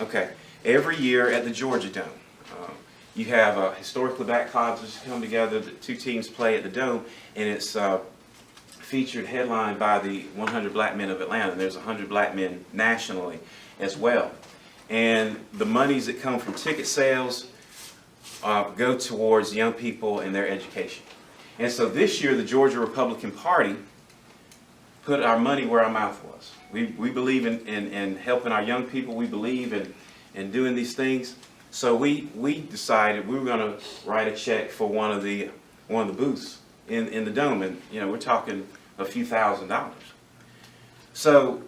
Okay, every year at the Georgia Dome, you have historically black colleges come together, the two teams play at the Dome, and it's featured headlined by the 100 Black Men of Atlanta. There's 100 black men nationally as well. And the monies that come from ticket sales go towards young people and their education. And so this year, the Georgia Republican Party put our money where our mouth was. We believe in helping our young people. We believe in doing these things. So we decided we were going to write a check for one of the booths in the Dome, and we're talking a few $1,000s. So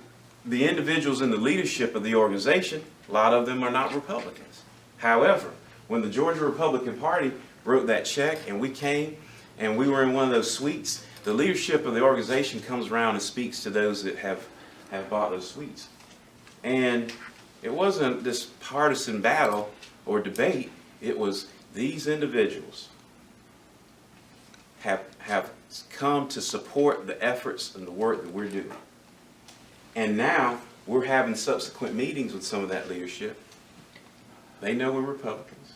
the individuals in the leadership of the organization, a lot of them are not Republicans. However, when the Georgia Republican Party wrote that check and we came and we were in one of those suites, the leadership of the organization comes around and speaks to those that have bought those suites. And it wasn't this partisan battle or debate. It was these individuals have come to support the efforts and the work that we're doing. And now we're having subsequent meetings with some of that leadership. They know we're Republicans.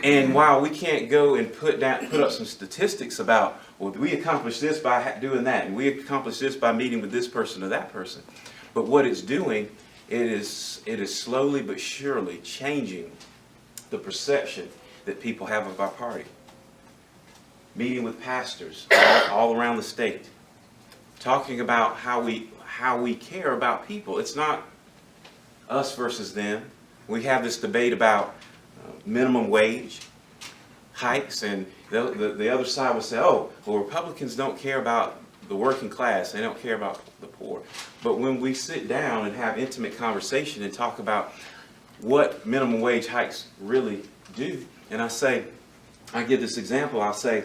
And while we can't go and put up some statistics about, well, we accomplished this by doing that, and we accomplished this by meeting with this person or that person, but what it's doing, it is slowly but surely changing the perception that people have of our party. Meeting with pastors all around the state, talking about how we care about people. It's not us versus them. We have this debate about minimum wage hikes, and the other side will say, oh, well, Republicans don't care about the working class. They don't care about the poor. But when we sit down and have intimate conversation and talk about what minimum wage hikes really do, and I give this example, I'll say,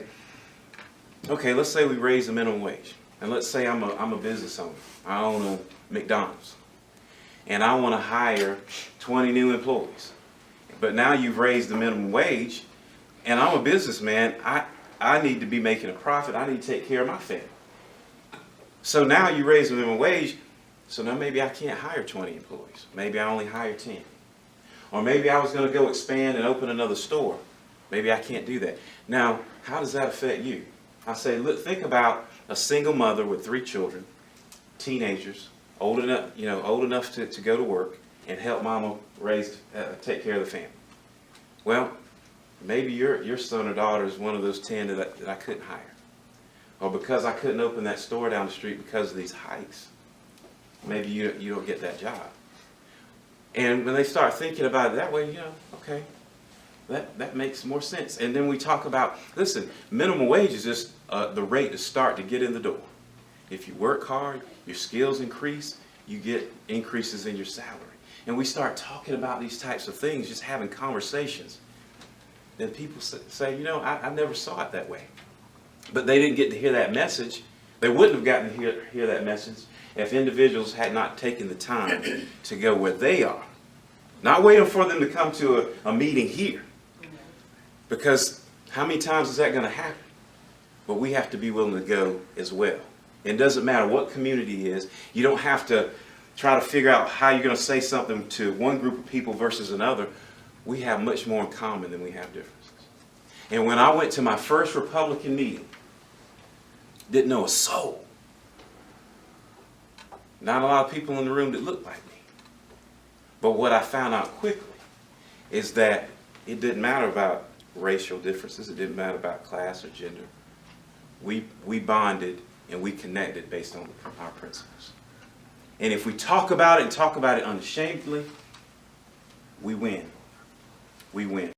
okay, let's say we raise the minimum wage. And let's say I'm a business owner. I own a McDonald's. And I want to hire 20 new employees. But now you've raised the minimum wage, and I'm a businessman. I need to be making a profit. I need to take care of my family. So now you raise the minimum wage, so now maybe I can't hire 20 employees. Maybe I only hire 10. Or maybe I was going to go expand and open another store. Maybe I can't do that. Now, how does that affect you? I say, look, think about a single mother with 3 children, teenagers, old enough to go to work and help mama take care of the family. Well, maybe your son or daughter is one of those 10 that I couldn't hire. Or because I couldn't open that store down the street because of these hikes, maybe you don't get that job. And when they start thinking about it that way, okay, that makes more sense. And then we talk about, listen, minimum wage is just the rate to start to get in the door. If you work hard, your skills increase, you get increases in your salary. And we start talking about these types of things, just having conversations. Then people say, I never saw it that way. But they didn't get to hear that message. They wouldn't have gotten to hear that message if individuals had not taken the time to go where they are. Not waiting for them to come to a meeting here. Because how many times is that going to happen? But we have to be willing to go as well. It doesn't matter what community it is. You don't have to try to figure out how you're going to say something to one group of people versus another. We have much more in common than we have differences. And when I went to my first Republican meeting, didn't know a soul. Not a lot of people in the room that looked like me. But what I found out quickly is that it didn't matter about racial differences. It didn't matter about class or gender. We bonded and we connected based on our principles. And if we talk about it and talk about it unashamedly, we win. We win.